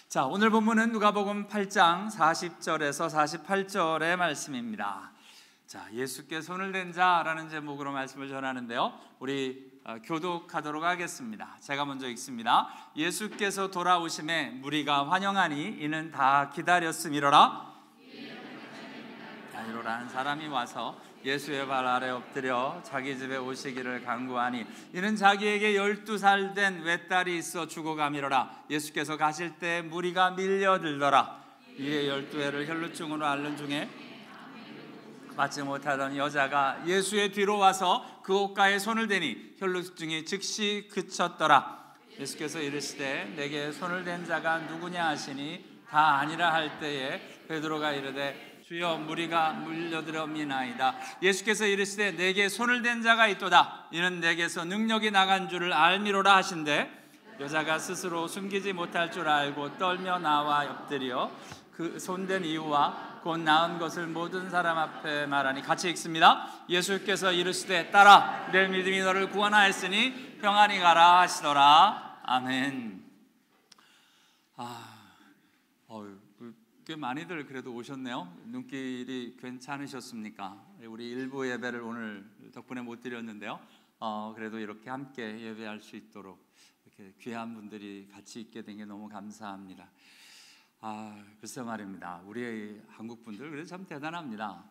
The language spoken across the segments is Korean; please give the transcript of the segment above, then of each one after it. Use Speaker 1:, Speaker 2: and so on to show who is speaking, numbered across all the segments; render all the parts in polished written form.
Speaker 1: 자, 오늘 본문은 누가복음 8장 40절에서 48절의 말씀입니다. 자, 예수께 손을 댄 자라는 제목으로 말씀을 전하는데요, 우리 교독하도록 하겠습니다. 제가 먼저 읽습니다. 예수께서 돌아오심에 무리가 환영하니 이는 다 기다렸음이로라. 야이로라 한 사람이 와서 예수의 발 아래 엎드려 자기 집에 오시기를 간구하니 이는 자기에게 12살 된 외딸이 있어 죽어가미로라. 예수께서 가실 때 무리가 밀려들더라. 이에 12해를 혈루증으로 앓는 중에 맞지 못하던 여자가 예수의 뒤로 와서 그 옷가에 손을 대니 혈루증이 즉시 그쳤더라. 예수께서 이르시되 내게 손을 댄 자가 누구냐 하시니 다 아니라 할 때에 베드로가 이르되 주여 무리가 물려들어미나이다. 예수께서 이르시되 내게 손을 댄 자가 있도다. 이는 내게서 능력이 나간 줄을 알미로라 하신대 여자가 스스로 숨기지 못할 줄 알고 떨며 나와 엎드려 그 손댄 이유와 곧 나은 것을 모든 사람 앞에 말하니. 같이 읽습니다. 예수께서 이르시되 딸아 내 믿음이 너를 구원하였으니 평안히 가라 하시더라. 아멘. 꽤 많이들 그래도 오셨네요. 눈길이 괜찮으셨습니까? 우리 일부 예배를 오늘 덕분에 못 드렸는데요, 그래도 이렇게 함께 예배할 수 있도록 이렇게 귀한 분들이 같이 있게 된 게 너무 감사합니다. 글쎄 말입니다. 우리 한국 분들 그래도 참 대단합니다.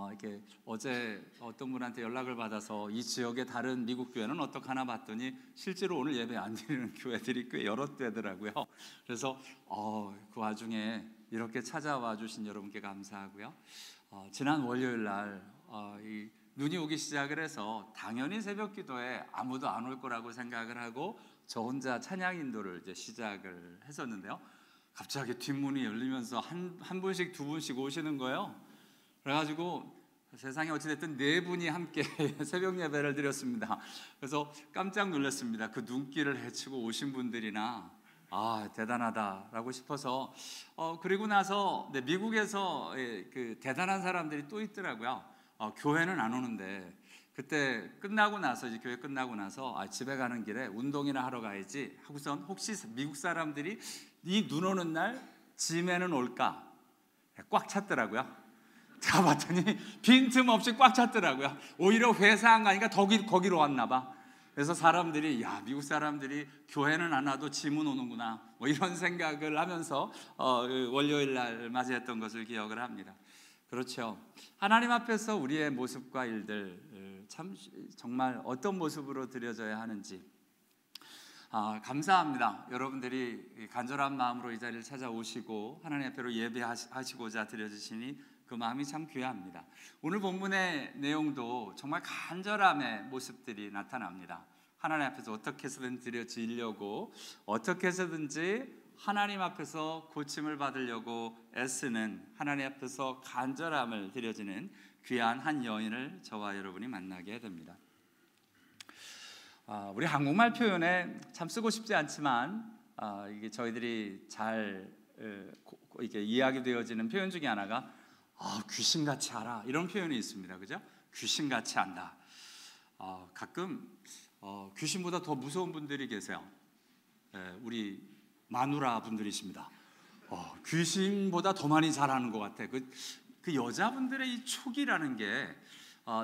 Speaker 1: 이렇게 어제 어떤 분한테 연락을 받아서 이 지역의 다른 미국 교회는 어떡하나 봤더니 실제로 오늘 예배 안 드리는 교회들이 꽤 여러 되더라고요. 그래서 그 와중에 이렇게 찾아와 주신 여러분께 감사하고요. 지난 월요일 날 이 눈이 오기 시작을 해서 당연히 새벽 기도에 아무도 안 올 거라고 생각을 하고 저 혼자 찬양 인도를 이제 시작을 했었는데요, 갑자기 뒷문이 열리면서 한 분씩 두 분씩 오시는 거예요. 그래가지고 세상에 어찌됐든 네 분이 함께 새벽 예배를 드렸습니다. 그래서 깜짝 놀랐습니다. 그 눈길을 헤치고 오신 분들이나 대단하다라고 싶어서 그리고 나서 미국에서 그 대단한 사람들이 또 있더라고요. 교회는 안 오는데 그때 끝나고 나서 이제 교회 끝나고 나서 집에 가는 길에 운동이나 하러 가야지 하고선 혹시 미국 사람들이 이 눈 오는 날 짐에는 올까 꽉 찼더라고요. 제가 봤더니 빈틈없이 꽉 찼더라고요. 오히려 회사 안 가니까 거기로 왔나 봐. 그래서 사람들이 미국 사람들이 교회는 안 와도 짐은 오는구나 뭐 이런 생각을 하면서 월요일 날 맞이했던 것을 기억을 합니다. 그렇죠. 하나님 앞에서 우리의 모습과 일들 참 정말 어떤 모습으로 드려져야 하는지 감사합니다. 여러분들이 간절한 마음으로 이 자리를 찾아오시고 하나님 앞에로 예배하시고자 드려주시니 그 마음이 참 귀합니다. 오늘 본문의 내용도 정말 간절함의 모습들이 나타납니다. 하나님 앞에서 어떻게 해서든 드려지려고 어떻게 해서든지 하나님 앞에서 고침을 받으려고 애쓰는 하나님 앞에서 간절함을 드려지는 귀한 한 여인을 저와 여러분이 만나게 됩니다. 우리 한국말 표현에 참 쓰고 싶지 않지만 이게 저희들이 잘 이게 이야기되어지는 표현 중에 하나가 귀신같이 알아 이런 표현이 있습니다. 그죠? 귀신같이 안다. 가끔 귀신보다 더 무서운 분들이 계세요. 우리 마누라 분들이십니다. 귀신보다 더 많이 잘하는 것 같아. 그 여자분들의 이 촉이라는 게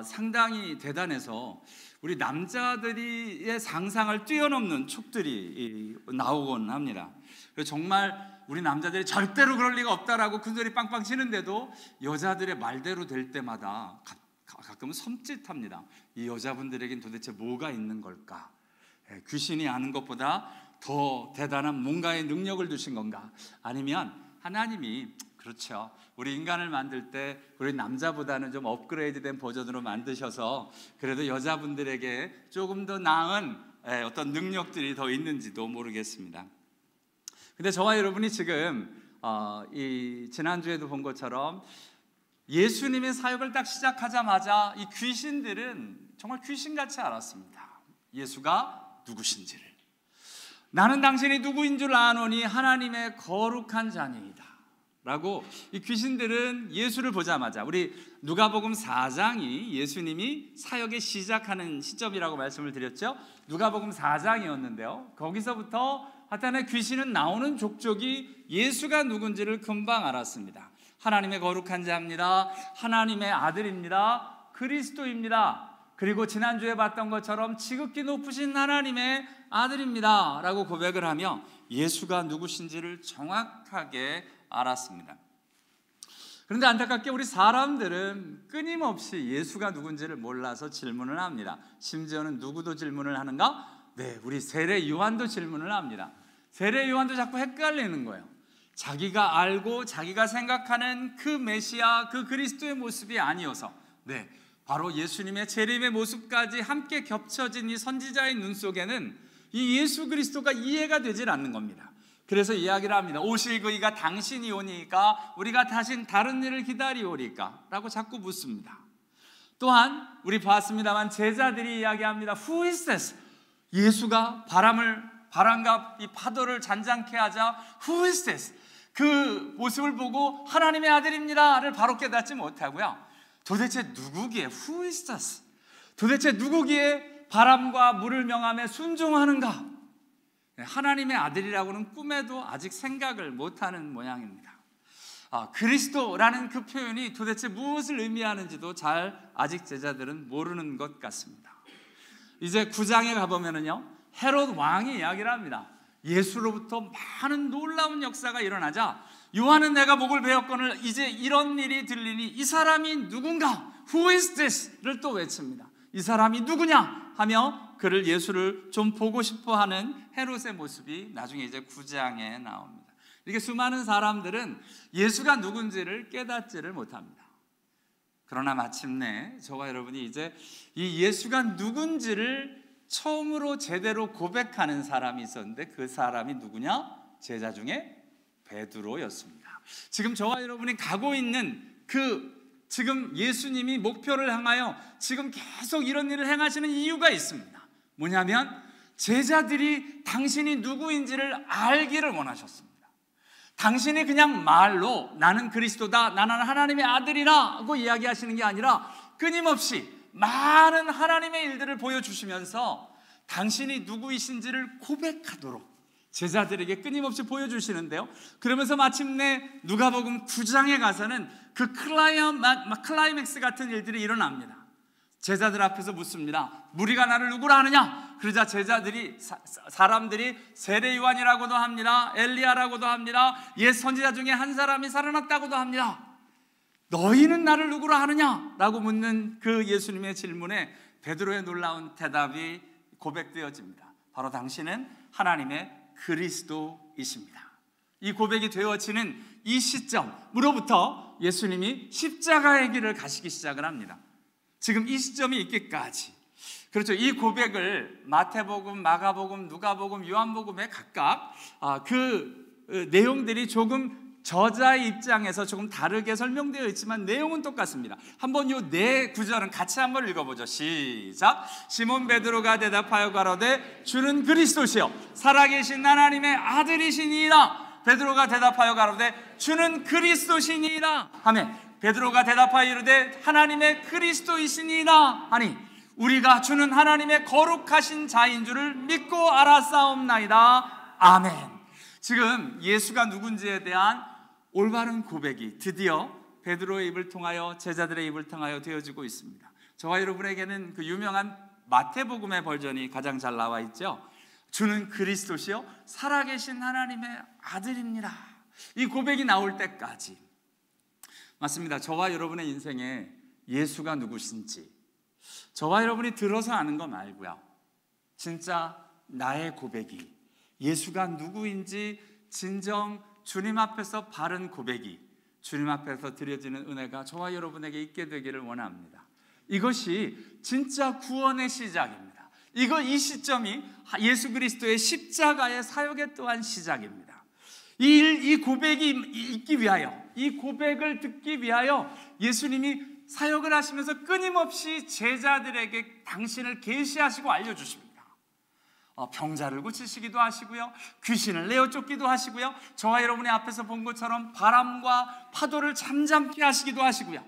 Speaker 1: 상당히 대단해서 우리 남자들의 상상을 뛰어넘는 촉들이 나오곤 합니다. 그래서 정말 우리 남자들이 절대로 그럴 리가 없다라고 큰소리 빵빵 치는데도 여자들의 말대로 될 때마다 가끔은 섬찟합니다. 이 여자분들에겐 도대체 뭐가 있는 걸까? 귀신이 아는 것보다 더 대단한 뭔가의 능력을 주신 건가? 아니면 하나님이 그렇죠, 우리 인간을 만들 때 우리 남자보다는 좀 업그레이드된 버전으로 만드셔서 그래도 여자분들에게 조금 더 나은 어떤 능력들이 더 있는지도 모르겠습니다. 근데 저와 여러분이 지금 이 지난주에도 본 것처럼 예수님의 사역을 딱 시작하자마자 이 귀신들은 정말 귀신같이 알았습니다. 예수가 누구신지를. 나는 당신이 누구인 줄 아노니 하나님의 거룩한 자니이다 라고 이 귀신들은 예수를 보자마자, 우리 누가복음 4장이 예수님이 사역을 시작하는 시점이라고 말씀을 드렸죠. 누가복음 4장이었는데요, 거기서부터 하여튼에 귀신은 나오는 족족이 예수가 누군지를 금방 알았습니다. 하나님의 거룩한 자입니다. 하나님의 아들입니다. 그리스도입니다. 그리고 지난주에 봤던 것처럼 지극히 높으신 하나님의 아들입니다 라고 고백을 하며 예수가 누구신지를 정확하게 알았습니다. 그런데 안타깝게 우리 사람들은 끊임없이 예수가 누군지를 몰라서 질문을 합니다. 심지어는 누구도 질문을 하는가? 네, 우리 세례 요한도 질문을 합니다. 세례 요한도 자꾸 헷갈리는 거예요. 자기가 알고 자기가 생각하는 그 메시아, 그 그리스도의 모습이 아니어서, 네, 바로 예수님의 재림의 모습까지 함께 겹쳐진 이 선지자의 눈 속에는 이 예수 그리스도가 이해가 되질 않는 겁니다. 그래서 이야기를 합니다. 오실 그이가 당신이 오니까 우리가 다른 일을 기다리오리까? 라고 자꾸 묻습니다. 또한 우리 봤습니다만 제자들이 이야기합니다. Who is this? 예수가 바람과 이 파도를 잔잔케 하자 Who is this? 그 모습을 보고 하나님의 아들입니다를 바로 깨닫지 못하고요. 도대체 누구기에 Who is this? 도대체 누구기에 바람과 물을 명함에 순종하는가? 하나님의 아들이라고는 꿈에도 아직 생각을 못하는 모양입니다. 그리스도라는 그 표현이 도대체 무엇을 의미하는지도 아직 제자들은 모르는 것 같습니다. 이제 9장에 가보면은요, 헤롯 왕이 이야기를 합니다. 예수로부터 많은 놀라운 역사가 일어나자 요한은 내가 목을 베었거늘 이제 이런 일이 들리니 이 사람이 누군가? Who is this?를 또 외칩니다. 이 사람이 누구냐? 하며 그를 예수를 좀 보고 싶어하는 헤롯의 모습이 나중에 이제 9장에 나옵니다. 이렇게 수많은 사람들은 예수가 누군지를 깨닫지를 못합니다. 그러나 마침내 저와 여러분이 이제 이 예수가 누군지를 처음으로 제대로 고백하는 사람이 있었는데 그 사람이 누구냐? 제자 중에 베드로였습니다. 지금 저와 여러분이 가고 있는 지금 예수님이 목표를 향하여 지금 계속 이런 일을 행하시는 이유가 있습니다. 뭐냐면 제자들이 당신이 누구인지를 알기를 원하셨습니다. 당신이 그냥 말로 나는 그리스도다, 나는 하나님의 아들이라고 이야기하시는 게 아니라 끊임없이 많은 하나님의 일들을 보여주시면서 당신이 누구이신지를 고백하도록 제자들에게 끊임없이 보여주시는데요. 그러면서 마침내 누가복음 9장에 가서는 그 클라이맥스 같은 일들이 일어납니다. 제자들 앞에서 묻습니다. 무리가 나를 누구라 하느냐? 그러자 사람들이 세례 요한이라고도 합니다. 엘리야라고도 합니다. 옛 선지자 중에 한 사람이 살아났다고도 합니다. 너희는 나를 누구라 하느냐? 라고 묻는 그 예수님의 질문에 베드로의 놀라운 대답이 고백되어집니다. 바로 당신은 하나님의 그리스도이십니다. 이 고백이 되어지는 이 시점으로부터 예수님이 십자가의 길을 가시기 시작을 합니다. 지금 이 시점이 있기까지, 그렇죠, 이 고백을 마태복음, 마가복음, 누가복음, 요한복음에 각각 내용들이 조금 저자의 입장에서 조금 다르게 설명되어 있지만 내용은 똑같습니다. 한번 이 네 구절은 같이 한번 읽어보죠. 시작. 시몬 베드로가 대답하여 가로되 주는 그리스도시요 살아계신 하나님의 아들이시니이다. 베드로가 대답하여 가로되 주는 그리스도시니이다 하며 베드로가 대답하여 이르되 하나님의 그리스도이시니이다 하니 우리가 주는 하나님의 거룩하신 자인 줄을 믿고 알았사옵나이다. 아멘. 지금 예수가 누군지에 대한 올바른 고백이 드디어 베드로의 입을 통하여 제자들의 입을 통하여 되어지고 있습니다. 저와 여러분에게는 그 유명한 마태복음의 버전이 가장 잘 나와 있죠. 주는 그리스도시요 살아계신 하나님의 아들입니다. 이 고백이 나올 때까지 맞습니다. 저와 여러분의 인생에 예수가 누구신지 저와 여러분이 들어서 아는 거 말고요, 진짜 나의 고백이 예수가 누구인지 진정 주님 앞에서 바른 고백이 주님 앞에서 드려지는 은혜가 저와 여러분에게 있게 되기를 원합니다. 이것이 진짜 구원의 시작입니다. 이 시점이 예수 그리스도의 십자가의 사역의 또한 시작입니다. 이 고백이 있기 위하여, 이 고백을 듣기 위하여 예수님이 사역을 하시면서 끊임없이 제자들에게 당신을 계시하시고 알려주십니다. 병자를 고치시기도 하시고요, 귀신을 내어 쫓기도 하시고요, 저와 여러분의 앞에서 본 것처럼 바람과 파도를 잠잠케 하시기도 하시고요,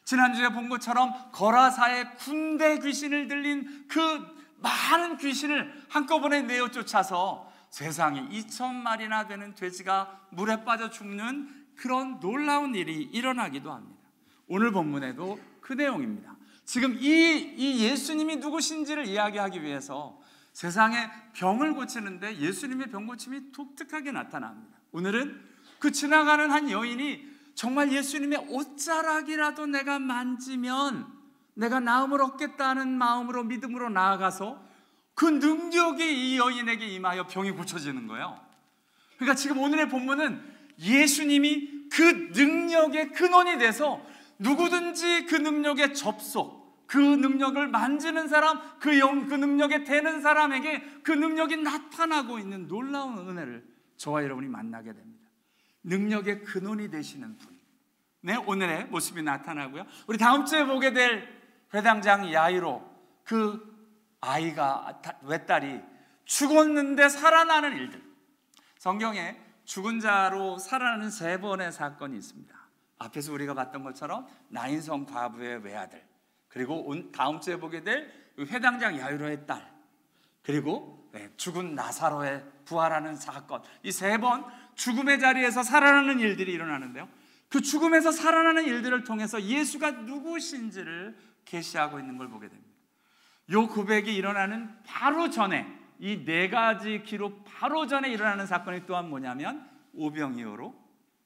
Speaker 1: 지난주에 본 것처럼 거라사의 군대 귀신을 들린 그 많은 귀신을 한꺼번에 내어 쫓아서 세상에 2,000마리나 되는 돼지가 물에 빠져 죽는 그런 놀라운 일이 일어나기도 합니다. 오늘 본문에도 그 내용입니다. 지금 이 예수님이 누구신지를 이야기하기 위해서 세상에 병을 고치는데 예수님의 병 고침이 독특하게 나타납니다. 오늘은 그 지나가는 한 여인이 정말 예수님의 옷자락이라도 내가 만지면 내가 나음을 얻겠다는 마음으로 믿음으로 나아가서 그 능력이 이 여인에게 임하여 병이 고쳐지는 거예요. 그러니까 지금 오늘의 본문은 예수님이 그 능력의 근원이 돼서 누구든지 그 능력에 접속, 그 능력을 만지는 사람, 그 능력에 대는 사람에게 그 능력이 나타나고 있는 놀라운 은혜를 저와 여러분이 만나게 됩니다. 능력의 근원이 되시는 분, 네, 오늘의 모습이 나타나고요. 우리 다음 주에 보게 될 회당장 야이로, 그 아이가, 외딸이 죽었는데 살아나는 일들, 성경에 죽은 자로 살아나는 3번의 사건이 있습니다. 앞에서 우리가 봤던 것처럼 나인성 과부의 외아들, 그리고 다음 주에 보게 될 회당장 야이로의 딸, 그리고 죽은 나사로의 부활하는 사건, 이 3번 죽음의 자리에서 살아나는 일들이 일어나는데요, 그 죽음에서 살아나는 일들을 통해서 예수가 누구신지를 계시하고 있는 걸 보게 됩니다. 이 고백이 일어나는 바로 전에, 이 4가지 기록 바로 전에 일어나는 사건이 또한 뭐냐면 오병이어로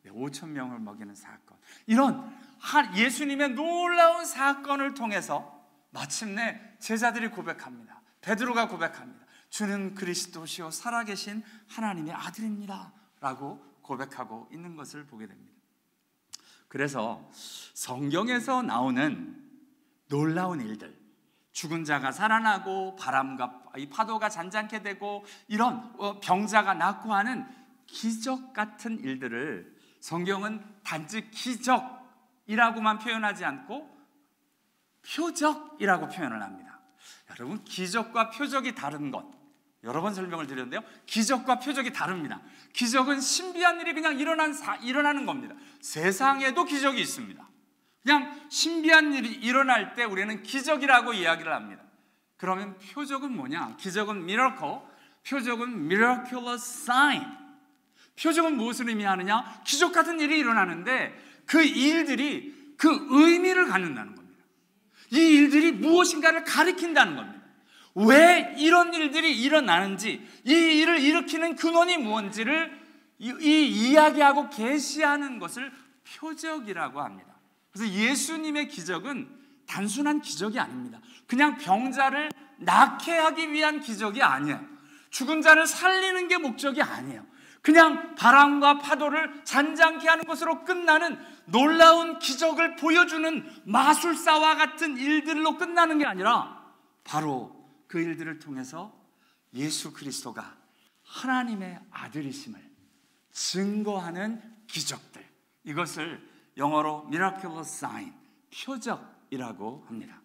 Speaker 1: 5,000명을 먹이는 사건. 이런 예수님의 놀라운 사건을 통해서 마침내 제자들이 고백합니다. 베드로가 고백합니다. 주는 그리스도시요 살아계신 하나님의 아들입니다 라고 고백하고 있는 것을 보게 됩니다. 그래서 성경에서 나오는 놀라운 일들, 죽은 자가 살아나고 바람과 이 파도가 잔잔케 되고 이런 병자가 낫고 하는 기적 같은 일들을 성경은 단지 기적이라고만 표현하지 않고 표적이라고 표현을 합니다. 여러분, 기적과 표적이 다른 것, 여러 번 설명을 드렸는데요, 기적과 표적이 다릅니다. 기적은 신비한 일이 그냥 일어나는 겁니다. 세상에도 기적이 있습니다. 그냥 신비한 일이 일어날 때 우리는 기적이라고 이야기를 합니다. 그러면 표적은 뭐냐? 기적은 miracle, 표적은 miraculous sign. 표적은 무엇을 의미하느냐? 기적 같은 일이 일어나는데 그 일들이 그 의미를 갖는다는 겁니다. 이 일들이 무엇인가를 가리킨다는 겁니다. 왜 이런 일들이 일어나는지, 이 일을 일으키는 근원이 무엇인지를 이야기하고 계시하는 것을 표적이라고 합니다. 그래서 예수님의 기적은 단순한 기적이 아닙니다. 그냥 병자를 낫게 하기 위한 기적이 아니에요. 죽은 자를 살리는 게 목적이 아니에요. 그냥 바람과 파도를 잔잔케 하는 것으로 끝나는 놀라운 기적을 보여주는 마술사와 같은 일들로 끝나는 게 아니라 바로 그 일들을 통해서 예수 그리스도가 하나님의 아들이심을 증거하는 기적들, 이것을 영어로 miraculous sign, 표적이라고 합니다.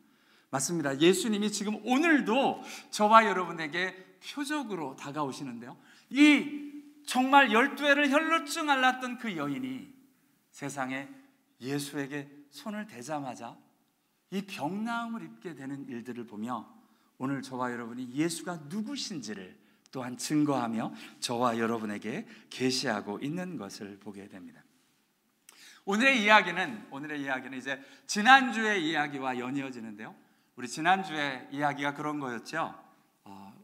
Speaker 1: 맞습니다. 예수님이 지금 오늘도 저와 여러분에게 표적으로 다가오시는데요, 이 정말 12해를 혈루증 앓았던 그 여인이 세상에 예수에게 손을 대자마자 이 병나음을 입게 되는 일들을 보며 오늘 저와 여러분이 예수가 누구신지를 또한 증거하며 저와 여러분에게 계시하고 있는 것을 보게 됩니다. 오늘의 이야기는 이제 지난주의 이야기와 연이어지는데요, 우리 지난주의 이야기가 그런 거였죠.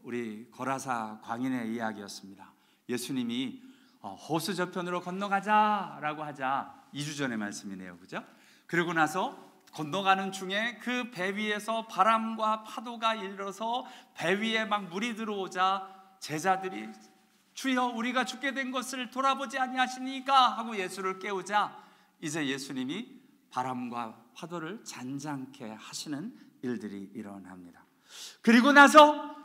Speaker 1: 우리 거라사 광인의 이야기였습니다. 예수님이 호수 저편으로 건너가자라고 하자 2주 전의 말씀이네요, 그죠? 그러고 나서 건너가는 중에 그 배 위에서 바람과 파도가 일어서 배 위에 막 물이 들어오자 제자들이 주여 우리가 죽게 된 것을 돌아보지 아니하시니까 하고 예수를 깨우자 이제 예수님이 바람과 파도를 잔잔케 하시는 일들이 일어납니다. 그리고 나서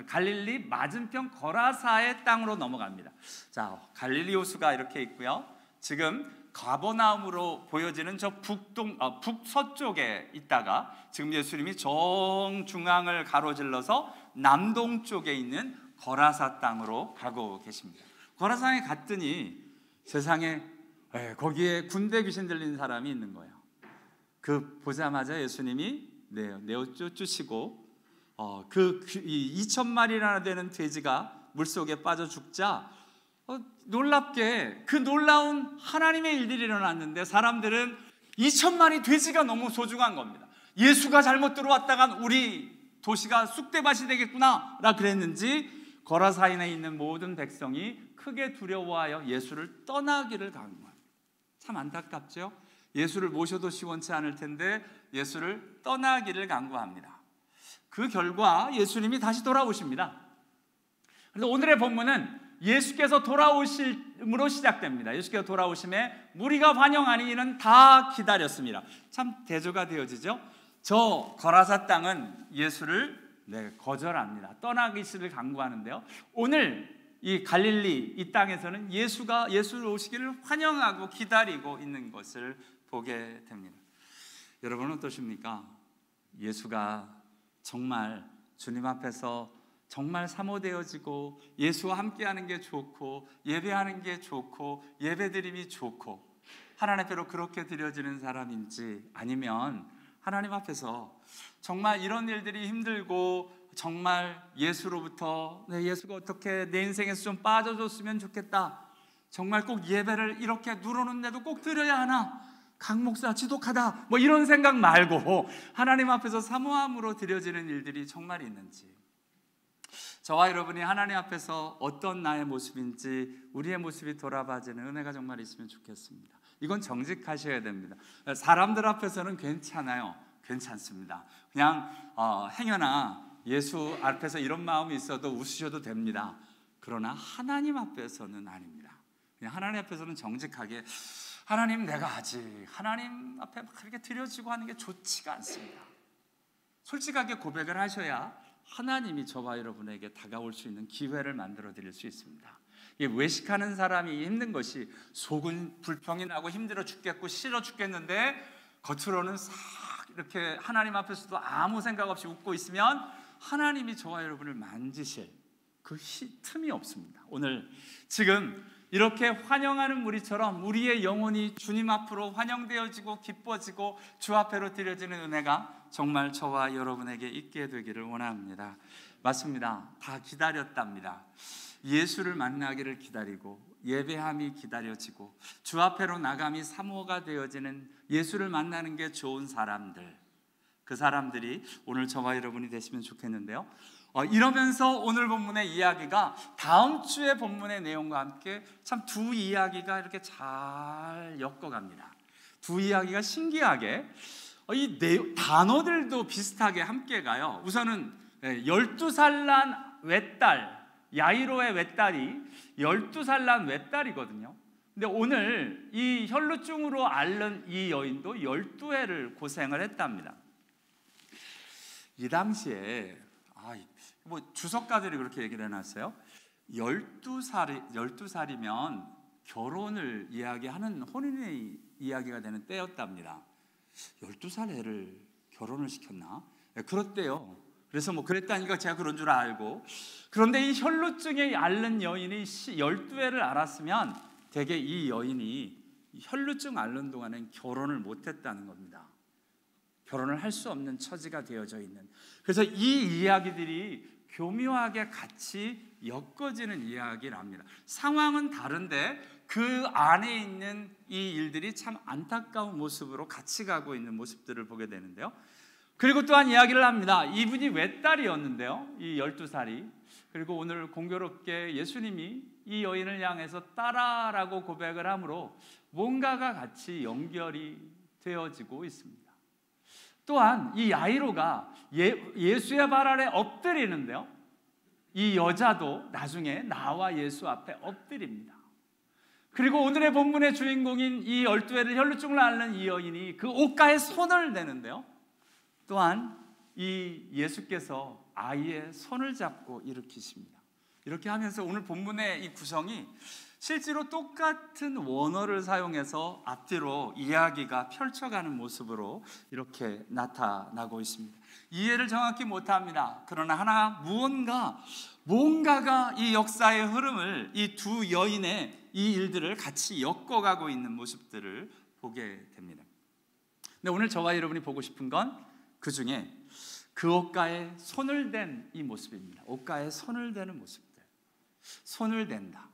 Speaker 1: 갈릴리 맞은편 거라사의 땅으로 넘어갑니다. 자, 갈릴리 호수가 이렇게 있고요. 지금 가버나움으로 보여지는 저 북서쪽에 있다가 지금 예수님이 정중앙을 가로질러서 남동쪽에 있는 거라사 땅으로 가고 계십니다. 거라사에 갔더니 세상에 거기에 군대 귀신 들린 사람이 있는 거예요. 그 보자마자 예수님이 내어 쫓으시고 2,000마리나 되는 돼지가 물속에 빠져 죽자 놀랍게 그 놀라운 하나님의 일들이 일어났는데 사람들은 2천만이 돼지가 너무 소중한 겁니다. 예수가 잘못 들어왔다간 우리 도시가 쑥대밭이 되겠구나 라 그랬는지 거라사인에 있는 모든 백성이 크게 두려워하여 예수를 떠나기를 강요합니다. 참 안타깝죠? 예수를 모셔도 시원치 않을 텐데 예수를 떠나기를 강구합니다. 그 결과 예수님이 다시 돌아오십니다. 그래서 오늘의 본문은 예수께서 돌아오심으로 시작됩니다. 예수께서 돌아오심에 무리가 환영하니 이는 다 기다렸습니다. 참 대조가 되어지죠. 저 거라사 땅은 예수를 거절합니다. 떠나기를 강구하는데요. 오늘 이 갈릴리 이 땅에서는 예수를 오시기를 환영하고 기다리고 있는 것을 보게 됩니다. 여러분은 어떠십니까? 예수가 정말 주님 앞에서 정말 사모되어지고 예수와 함께하는 게 좋고 예배하는 게 좋고 예배드림이 좋고 하나님 앞으로 그렇게 드려지는 사람인지, 아니면 하나님 앞에서 정말 이런 일들이 힘들고 정말 예수로부터 예수가 어떻게 내 인생에서 좀 빠져줬으면 좋겠다, 정말 꼭 예배를 이렇게 누르는데도 꼭 드려야 하나, 강 목사 지독하다, 뭐 이런 생각 말고 하나님 앞에서 사모함으로 드려지는 일들이 정말 있는지, 저와 여러분이 하나님 앞에서 어떤 나의 모습인지 우리의 모습이 돌아봐지는 은혜가 정말 있으면 좋겠습니다. 이건 정직하셔야 됩니다. 사람들 앞에서는 괜찮아요. 괜찮습니다. 그냥 행여나 예수 앞에서 이런 마음이 있어도 웃으셔도 됩니다. 그러나 하나님 앞에서는 아닙니다. 그냥 하나님 앞에서는 정직하게 하나님 내가 아직 하나님 앞에 그렇게 드려지고 하는 게 좋지가 않습니다. 솔직하게 고백을 하셔야 하나님이 저와 여러분에게 다가올 수 있는 기회를 만들어 드릴 수 있습니다. 외식하는 사람이 힘든 것이 속은 불평이 나고 힘들어 죽겠고 싫어 죽겠는데 겉으로는 싹 이렇게 하나님 앞에서도 아무 생각 없이 웃고 있으면 하나님이 저와 여러분을 만지실 그 틈이 없습니다. 오늘 지금 이렇게 환영하는 무리처럼 우리의 영혼이 주님 앞으로 환영되어지고 기뻐지고 주 앞에로 드려지는 은혜가 정말 저와 여러분에게 있게 되기를 원합니다. 맞습니다. 다 기다렸답니다. 예수를 만나기를 기다리고 예배함이 기다려지고 주 앞에로 나감이 사모가 되어지는 예수를 만나는 게 좋은 사람들, 그 사람들이 오늘 저와 여러분이 되시면 좋겠는데요. 이러면서 오늘 본문의 이야기가 다음 주의 본문의 내용과 함께 참 두 이야기가 이렇게 잘 엮어갑니다. 두 이야기가 신기하게 이 단어들도 비슷하게 함께 가요. 우선은 12살 난 외딸, 야이로의 외딸이 12살 난 외딸이거든요. 근데 오늘 이 혈루증으로 앓는 이 여인도 12해를 고생을 했답니다. 이 당시에 주석가들이 그렇게 얘기를 해놨어요. 12살이면 결혼을 이야기하는 혼인의 이야기가 되는 때였답니다. 12살 애를 결혼을 시켰나? 그렇대요. 그래서 그랬다니까 제가 그런 줄 알고, 그런데 이 혈루증에 앓는 여인이 12회를 앓았으면 대개 이 여인이 혈루증 앓는 동안엔 결혼을 못했다는 겁니다. 결혼을 할 수 없는 처지가 되어져 있는. 그래서 이 이야기들이 교묘하게 같이 엮어지는 이야기랍니다. 상황은 다른데 그 안에 있는 이 일들이 참 안타까운 모습으로 같이 가고 있는 모습들을 보게 되는데요. 그리고 또한 이야기를 합니다. 이분이 외딸이었는데요, 이 12살이. 그리고 오늘 공교롭게 예수님이 이 여인을 향해서 딸아라고 고백을 하므로 뭔가가 같이 연결이 되어지고 있습니다. 또한 이 야이로가 예수의 발 아래 엎드리는데요, 이 여자도 나중에 나와 예수 앞에 엎드립니다. 그리고 오늘의 본문의 주인공인 이 12회를 혈루증을 앓는 이 여인이 그 옷가에 손을 대는데요, 또한 이 예수께서 아이의 손을 잡고 일으키십니다. 이렇게 하면서 오늘 본문의 이 구성이 실제로 똑같은 원어를 사용해서 앞뒤로 이야기가 펼쳐가는 모습으로 이렇게 나타나고 있습니다. 이해를 정확히 못합니다. 그러나 뭔가가 이 역사의 흐름을, 이 두 여인의 이 일들을 같이 엮어가고 있는 모습들을 보게 됩니다. 근데 오늘 저와 여러분이 보고 싶은 건 그 중에 그 옷가에 손을 댄 이 모습입니다. 옷가에 손을 대는 모습들. 손을 댄다.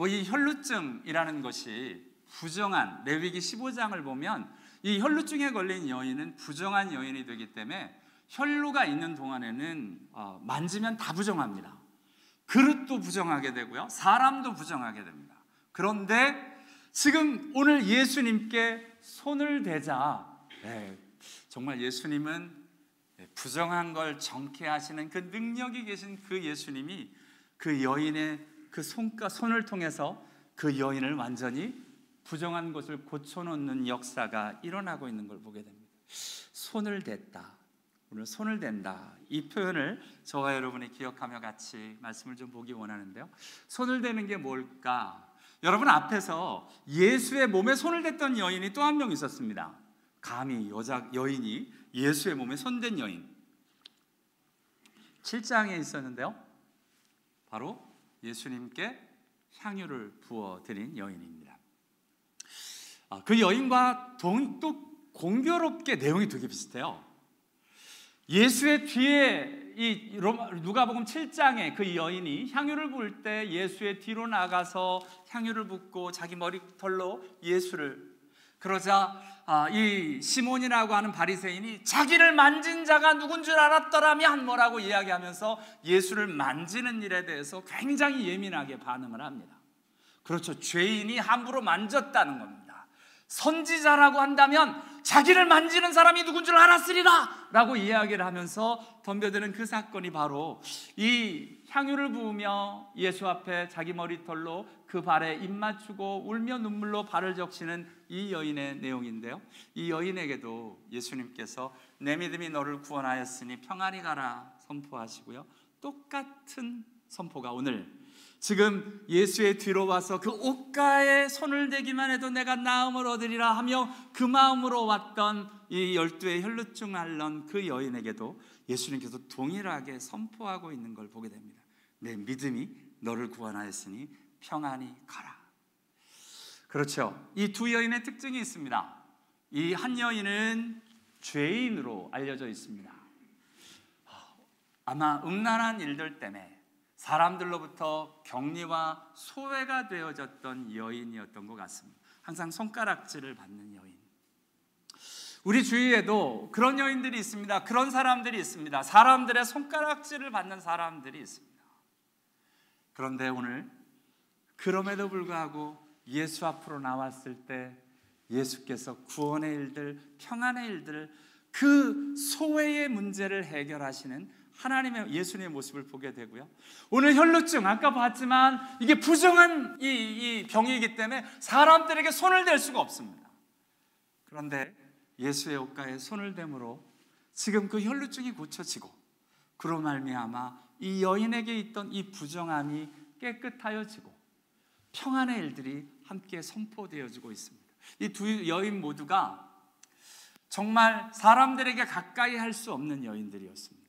Speaker 1: 이 혈루증이라는 것이 부정한, 레위기 15장을 보면 이 혈루증에 걸린 여인은 부정한 여인이 되기 때문에 혈루가 있는 동안에는 만지면 다 부정합니다. 그릇도 부정하게 되고요, 사람도 부정하게 됩니다. 그런데 지금 오늘 예수님께 손을 대자, 정말 예수님은 부정한 걸 정케 하시는 그 능력이 계신 그 예수님이 그 여인의 그 손을 통해서 그 여인을 완전히 부정한 것을 고쳐놓는 역사가 일어나고 있는 걸 보게 됩니다. 손을 댔다, 오늘 손을 댄다, 이 표현을 저와 여러분이 기억하며 같이 말씀을 좀 보기 원하는데요. 손을 대는 게 뭘까? 여러분 앞에서 예수의 몸에 손을 댔던 여인이 또 한 명 있었습니다. 감히 여인이 예수의 몸에 손댄 여인, 7장에 있었는데요, 바로 예수님께 향유를 부어드린 여인입니다. 그 여인과 또 공교롭게 내용이 되게 비슷해요. 예수의 뒤에 이 누가복음 7장에 그 여인이 향유를 부을 때 예수의 뒤로 나가서 향유를 붓고 자기 머리털로 예수를, 그러자 이 시몬이라고 하는 바리새인이 자기를 만진 자가 누군 줄 알았더라면 뭐라고 이야기하면서 예수를 만지는 일에 대해서 굉장히 예민하게 반응을 합니다. 그렇죠, 죄인이 함부로 만졌다는 겁니다. 선지자라고 한다면 자기를 만지는 사람이 누군 줄 알았으리라 라고 이야기를 하면서 덤벼드는 그 사건이 바로 이 향유를 부으며 예수 앞에 자기 머리털로 그 발에 입 맞추고 울며 눈물로 발을 적시는 이 여인의 내용인데요, 이 여인에게도 예수님께서 내 믿음이 너를 구원하였으니 평안히 가라 선포하시고요, 똑같은 선포가 오늘 지금 예수의 뒤로 와서 그 옷가에 손을 대기만 해도 내가 나음을 얻으리라 하며 그 마음으로 왔던 이 12의 혈루증 앓던 그 여인에게도 예수님께서 동일하게 선포하고 있는 걸 보게 됩니다. 내 믿음이 너를 구원하였으니 평안히 가라. 그렇죠, 이 두 여인의 특징이 있습니다. 이 한 여인은 죄인으로 알려져 있습니다. 아마 음란한 일들 때문에 사람들로부터 격리와 소외가 되어졌던 여인이었던 것 같습니다. 항상 손가락질을 받는 여인. 우리 주위에도 그런 여인들이 있습니다. 그런 사람들이 있습니다. 사람들의 손가락질을 받는 사람들이 있습니다. 그런데 오늘 그럼에도 불구하고 예수 앞으로 나왔을 때 예수께서 구원의 일들, 평안의 일들, 그 소외의 문제를 해결하시는 하나님의 예수님의 모습을 보게 되고요, 오늘 혈루증 아까 봤지만 이게 부정한 이 병이기 때문에 사람들에게 손을 댈 수가 없습니다. 그런데 예수의 옷가에 손을 댐으로 지금 그 혈루증이 고쳐지고 그로 말미암아 이 여인에게 있던 이 부정함이 깨끗하여지고 평안의 일들이 함께 선포되어지고 있습니다. 이 두 여인 모두가 정말 사람들에게 가까이 할 수 없는 여인들이었습니다.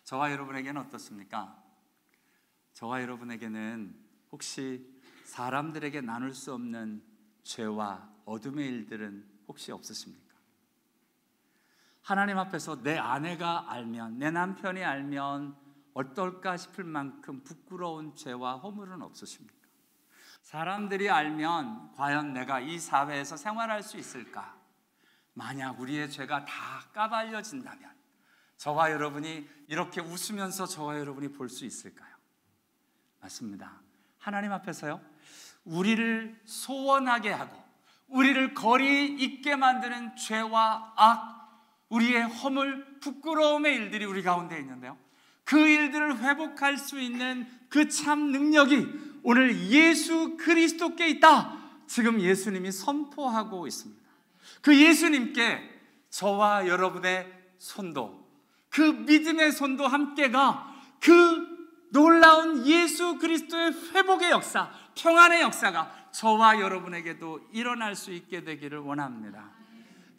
Speaker 1: 저와 여러분에게는 어떻습니까? 저와 여러분에게는 혹시 사람들에게 나눌 수 없는 죄와 어둠의 일들은 혹시 없으십니까? 하나님 앞에서 내 아내가 알면, 내 남편이 알면 어떨까 싶을 만큼 부끄러운 죄와 허물은 없으십니까? 사람들이 알면 과연 내가 이 사회에서 생활할 수 있을까? 만약 우리의 죄가 다 까발려진다면 저와 여러분이 이렇게 웃으면서 저와 여러분이 볼 수 있을까요? 맞습니다. 하나님 앞에서요, 우리를 소원하게 하고 우리를 거리 있게 만드는 죄와 악, 우리의 허물, 부끄러움의 일들이 우리 가운데 있는데요, 그 일들을 회복할 수 있는 그 참 능력이 오늘 예수 그리스도께 있다. 지금 예수님이 선포하고 있습니다. 그 예수님께 저와 여러분의 손도, 그 믿음의 손도 함께가 그 놀라운 예수 그리스도의 회복의 역사, 평안의 역사가 저와 여러분에게도 일어날 수 있게 되기를 원합니다.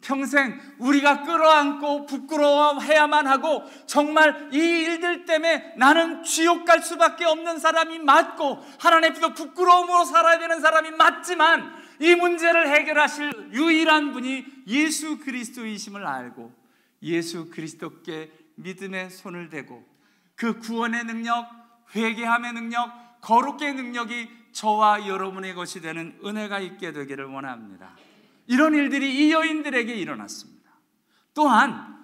Speaker 1: 평생 우리가 끌어안고 부끄러워해야만 하고 정말 이 일들 때문에 나는 지옥 갈 수밖에 없는 사람이 맞고 하나님 앞에서 부끄러움으로 살아야 되는 사람이 맞지만 이 문제를 해결하실 유일한 분이 예수 그리스도이심을 알고 예수 그리스도께 믿음의 손을 대고 그 구원의 능력, 회개함의 능력, 거룩의 능력이 저와 여러분의 것이 되는 은혜가 있게 되기를 원합니다. 이런 일들이 이 여인들에게 일어났습니다. 또한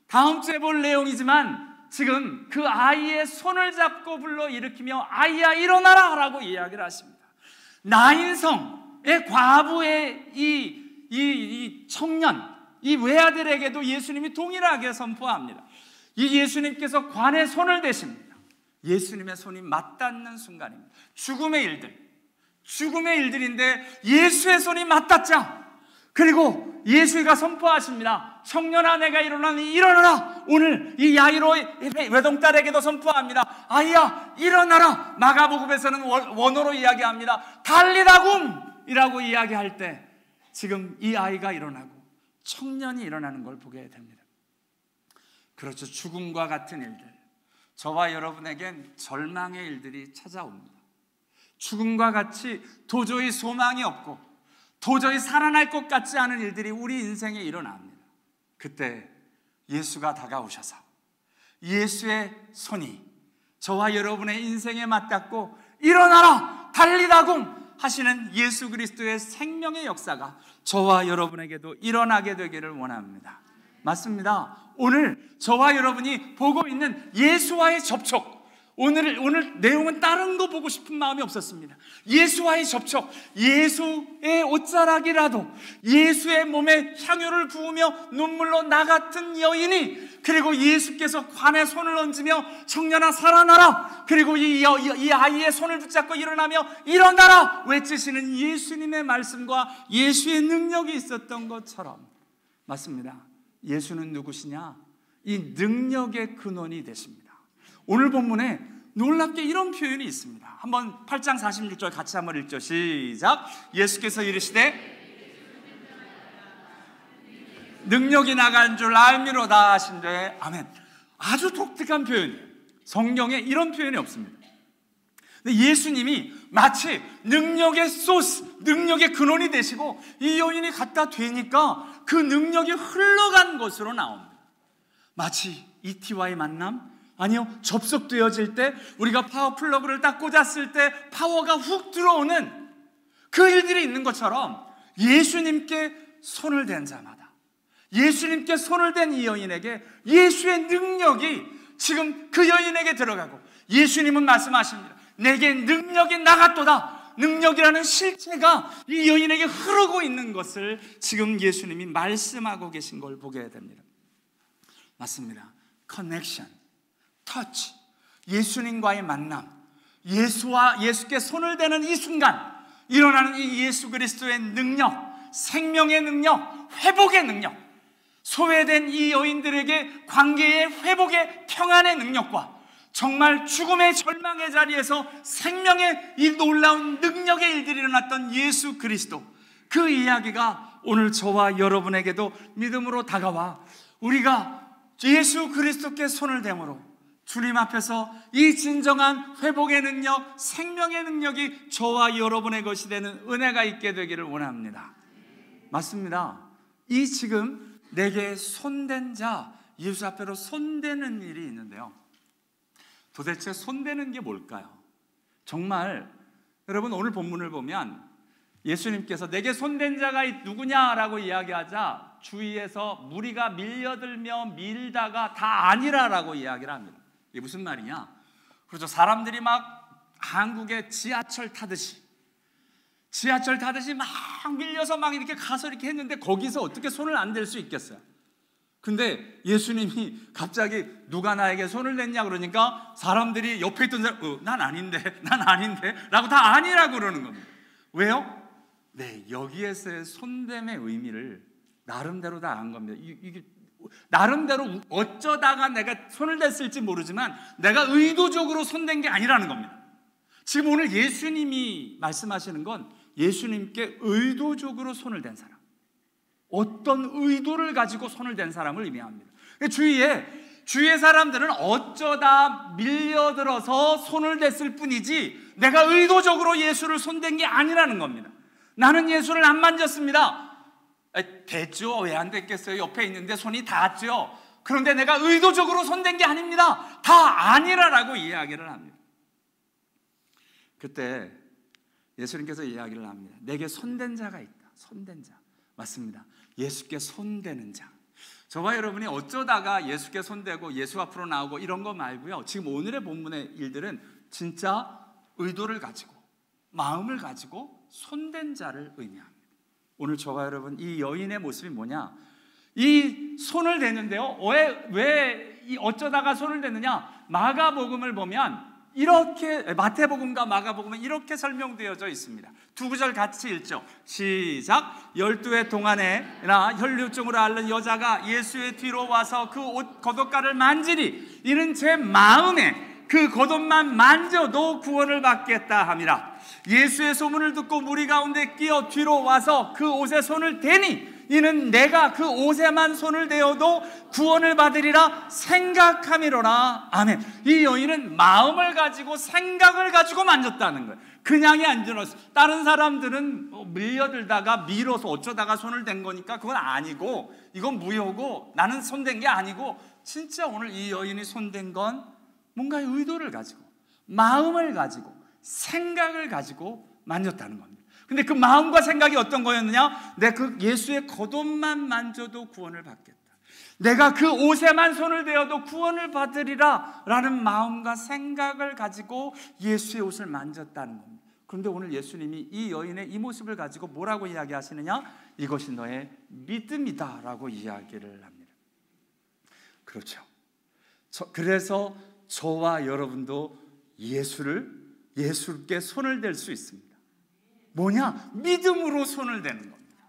Speaker 1: 다음 주에 볼 내용이지만 지금 그 아이의 손을 잡고 불러일으키며 아이야 일어나라 라고 이야기를 하십니다. 나인성의 과부의 이 청년, 이 외아들에게도 예수님이 동일하게 선포합니다. 이 예수님께서 관에 손을 대십니다. 예수님의 손이 맞닿는 순간입니다. 죽음의 일들인데 예수의 손이 맞닿자, 그리고 예수가 선포하십니다. 청년아 내가 일어나니 일어나라. 오늘 이 야이로의 외동딸에게도 선포합니다. 아이야 일어나라. 마가복음에서는 원어로 이야기합니다. 달리다굼 이라고 이야기할 때 지금 이 아이가 일어나고 청년이 일어나는 걸 보게 됩니다. 그렇죠. 죽음과 같은 일들, 저와 여러분에겐 절망의 일들이 찾아옵니다. 죽음과 같이 도저히 소망이 없고 도저히 살아날 것 같지 않은 일들이 우리 인생에 일어납니다. 그때 예수가 다가오셔서 예수의 손이 저와 여러분의 인생에 맞닿고 일어나라 달리다굼 하시는 예수 그리스도의 생명의 역사가 저와 여러분에게도 일어나게 되기를 원합니다. 맞습니다. 오늘 저와 여러분이 보고 있는 예수와의 접촉, 오늘 내용은 다른 거 보고 싶은 마음이 없었습니다. 예수와의 접촉, 예수의 옷자락이라도 예수의 몸에 향유를 부으며 눈물로 나 같은 여인이, 그리고 예수께서 관에 손을 얹으며 청년아 살아나라, 그리고 이 아이의 손을 붙잡고 일어나며 일어나라 외치시는 예수님의 말씀과 예수의 능력이 있었던 것처럼, 맞습니다. 예수는 누구시냐? 이 능력의 근원이 되십니다. 오늘 본문에 놀랍게 이런 표현이 있습니다. 한번 8장 46절 같이 한번 읽죠. 시작. 예수께서 이르시되 능력이 나간 줄 알미로다 하신데, 아멘. 아주 독특한 표현이에요. 성경에 이런 표현이 없습니다. 근데 예수님이 마치 능력의 소스, 능력의 근원이 되시고 이 여인이 갖다 대니까 그 능력이 흘러간 것으로 나옵니다. 마치 이티와의 만남, 아니요, 접속되어질 때 우리가 파워 플러그를 딱 꽂았을 때 파워가 훅 들어오는 그 일들이 있는 것처럼 예수님께 손을 댄 자마다, 예수님께 손을 댄 이 여인에게 예수의 능력이 지금 그 여인에게 들어가고, 예수님은 말씀하십니다. 내게 능력이 나갔도다. 능력이라는 실체가 이 여인에게 흐르고 있는 것을 지금 예수님이 말씀하고 계신 걸 보게 됩니다. 맞습니다. 커넥션, 터치, 예수님과의 만남, 예수께 손을 대는 이 순간 일어나는 이 예수 그리스도의 능력, 생명의 능력, 회복의 능력, 소외된 이 여인들에게 관계의 회복의 평안의 능력과 정말 죽음의 절망의 자리에서 생명의 이 놀라운 능력의 일들이 일어났던 예수 그리스도, 그 이야기가 오늘 저와 여러분에게도 믿음으로 다가와 우리가 예수 그리스도께 손을 대므로 주님 앞에서 이 진정한 회복의 능력, 생명의 능력이 저와 여러분의 것이 되는 은혜가 있게 되기를 원합니다. 맞습니다. 이 지금 내게 손댄 자, 예수 앞에로 손대는 일이 있는데요. 도대체 손대는 게 뭘까요? 정말 여러분, 오늘 본문을 보면 예수님께서 내게 손댄 자가 누구냐라고 이야기하자 주위에서 무리가 밀려들며 밀다가 다 아니라라고 이야기를 합니다. 이게 무슨 말이냐? 그렇죠. 사람들이 막 한국의 지하철 타듯이 막 밀려서 막 이렇게 가서 이렇게 했는데 거기서 어떻게 손을 안 댈 수 있겠어요? 근데 예수님이 갑자기 누가 나에게 손을 댔냐 그러니까 사람들이 옆에 있던 사람, 난 아닌데 라고 다 아니라고 그러는 겁니다. 왜요? 네, 여기에서의 손댐의 의미를 나름대로 다 안 겁니다. 이게 나름대로 어쩌다가 내가 손을 댔을지 모르지만 내가 의도적으로 손댄 게 아니라는 겁니다. 지금 오늘 예수님이 말씀하시는 건 예수님께 의도적으로 손을 댄 사람, 어떤 의도를 가지고 손을 댄 사람을 의미합니다. 주위의 사람들은 어쩌다 밀려들어서 손을 댔을 뿐이지 내가 의도적으로 예수를 손댄 게 아니라는 겁니다. 나는 예수를 안 만졌습니다. 됐죠. 왜 안 됐겠어요? 옆에 있는데 손이 닿았죠. 그런데 내가 의도적으로 손댄 게 아닙니다. 다 아니라라고 이야기를 합니다. 그때 예수님께서 이야기를 합니다. 내게 손댄 자가 있다. 손댄 자. 맞습니다. 예수께 손대는 자. 저와 여러분이 어쩌다가 예수께 손대고 예수 앞으로 나오고 이런 거 말고요, 지금 오늘의 본문의 일들은 진짜 의도를 가지고 마음을 가지고 손댄 자를 의미합니다. 오늘 저와 여러분, 이 여인의 모습이 뭐냐? 이 손을 대는데요, 왜 어쩌다가 손을 대느냐? 마가복음을 보면 이렇게, 마태복음과 마가복음은 이렇게 설명되어져 있습니다. 두 구절 같이 읽죠. 시작. 12해 동안에나 혈류증으로 앓는 여자가 예수의 뒤로 와서 그 옷 겉옷가를 만지리 이는 제 마음에 그 겉옷만 만져도 구원을 받겠다 함이라. 예수의 소문을 듣고 무리 가운데 끼어 뒤로 와서 그 옷에 손을 대니 이는 내가 그 옷에만 손을 대어도 구원을 받으리라 생각함이로라. 아멘. 이 여인은 마음을 가지고 생각을 가지고 만졌다는 거예요. 그냥이 안 들었어. 다른 사람들은 밀려들다가 밀어서 어쩌다가 손을 댄 거니까 그건 아니고, 이건 무효고, 나는 손댄 게 아니고, 진짜 오늘 이 여인이 손댄 건 뭔가의 의도를 가지고 마음을 가지고 생각을 가지고 만졌다는 겁니다. 근데 그 마음과 생각이 어떤 거였느냐? 내가 그 예수의 겉옷만 만져도 구원을 받겠다. 내가 그 옷에만 손을 대어도 구원을 받으리라 라는 마음과 생각을 가지고 예수의 옷을 만졌다는 겁니다. 그런데 오늘 예수님이 이 여인의 이 모습을 가지고 뭐라고 이야기하시느냐? 이것이 너의 믿음이다 라고 이야기를 합니다. 그렇죠. 그래서 저와 여러분도 예수께 손을 댈 수 있습니다. 뭐냐? 믿음으로 손을 대는 겁니다.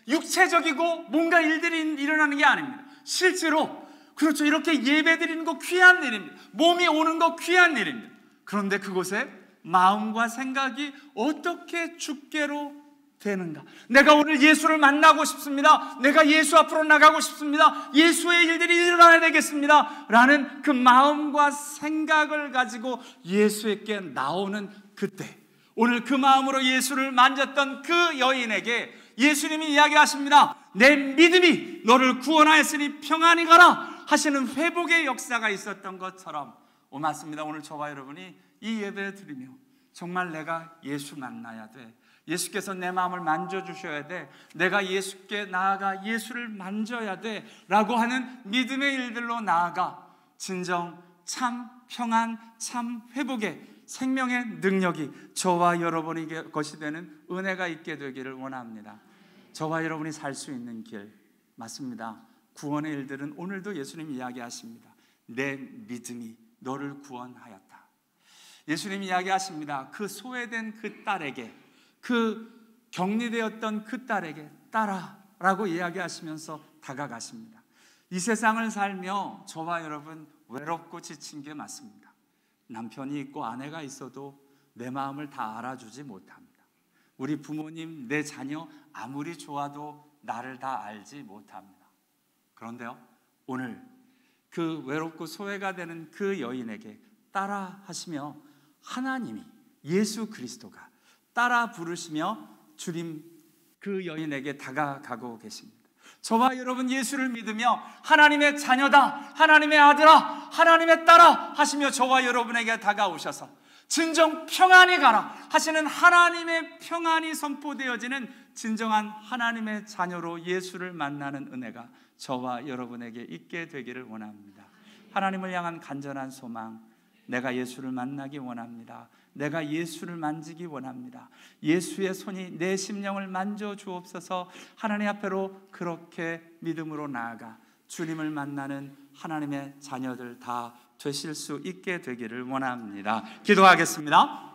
Speaker 1: 육체적이고 뭔가 일들이 일어나는 게 아닙니다. 실제로, 그렇죠, 이렇게 예배 드리는 거 귀한 일입니다. 몸이 오는 거 귀한 일입니다. 그런데 그곳에 마음과 생각이 어떻게 주께로 되는가? 내가 오늘 예수를 만나고 싶습니다. 내가 예수 앞으로 나가고 싶습니다. 예수의 일들이 일어나야 되겠습니다 라는 그 마음과 생각을 가지고 예수에게 나오는 그때, 오늘 그 마음으로 예수를 만졌던 그 여인에게 예수님이 이야기하십니다. 내 믿음이 너를 구원하였으니 평안히 가라 하시는 회복의 역사가 있었던 것처럼, 맞습니다. 오늘 저와 여러분이 이 예배를 드리며 정말 내가 예수 만나야 돼, 예수께서 내 마음을 만져주셔야 돼, 내가 예수께 나아가 예수를 만져야 돼 라고 하는 믿음의 일들로 나아가 진정 참 평안, 참 회복의 생명의 능력이 저와 여러분에게 것이 되는 은혜가 있게 되기를 원합니다. 저와 여러분이 살 수 있는 길, 맞습니다. 구원의 일들은 오늘도 예수님이 이야기하십니다. 내 믿음이 너를 구원하였다. 예수님이 이야기하십니다. 그 소외된 그 딸에게, 그 격리되었던 그 딸에게 딸아라고 이야기하시면서 다가가십니다. 이 세상을 살며 저와 여러분 외롭고 지친 게 맞습니다. 남편이 있고 아내가 있어도 내 마음을 다 알아주지 못합니다. 우리 부모님, 내 자녀 아무리 좋아도 나를 다 알지 못합니다. 그런데요, 오늘 그 외롭고 소외가 되는 그 여인에게 따라 하시며 하나님이, 예수 그리스도가 따라 부르시며 주님 그 여인에게 다가가고 계십니다. 저와 여러분 예수를 믿으며 하나님의 자녀다, 하나님의 아들아, 하나님의 딸아 하시며 저와 여러분에게 다가오셔서 진정 평안히 가라 하시는 하나님의 평안이 선포되어지는 진정한 하나님의 자녀로 예수를 만나는 은혜가 저와 여러분에게 있게 되기를 원합니다. 하나님을 향한 간절한 소망, 내가 예수를 만나기 원합니다. 내가 예수를 만지기 원합니다. 예수의 손이 내 심령을 만져 주옵소서. 하나님 앞으로 그렇게 믿음으로 나아가 주님을 만나는 하나님의 자녀들 다 되실 수 있게 되기를 원합니다. 기도하겠습니다.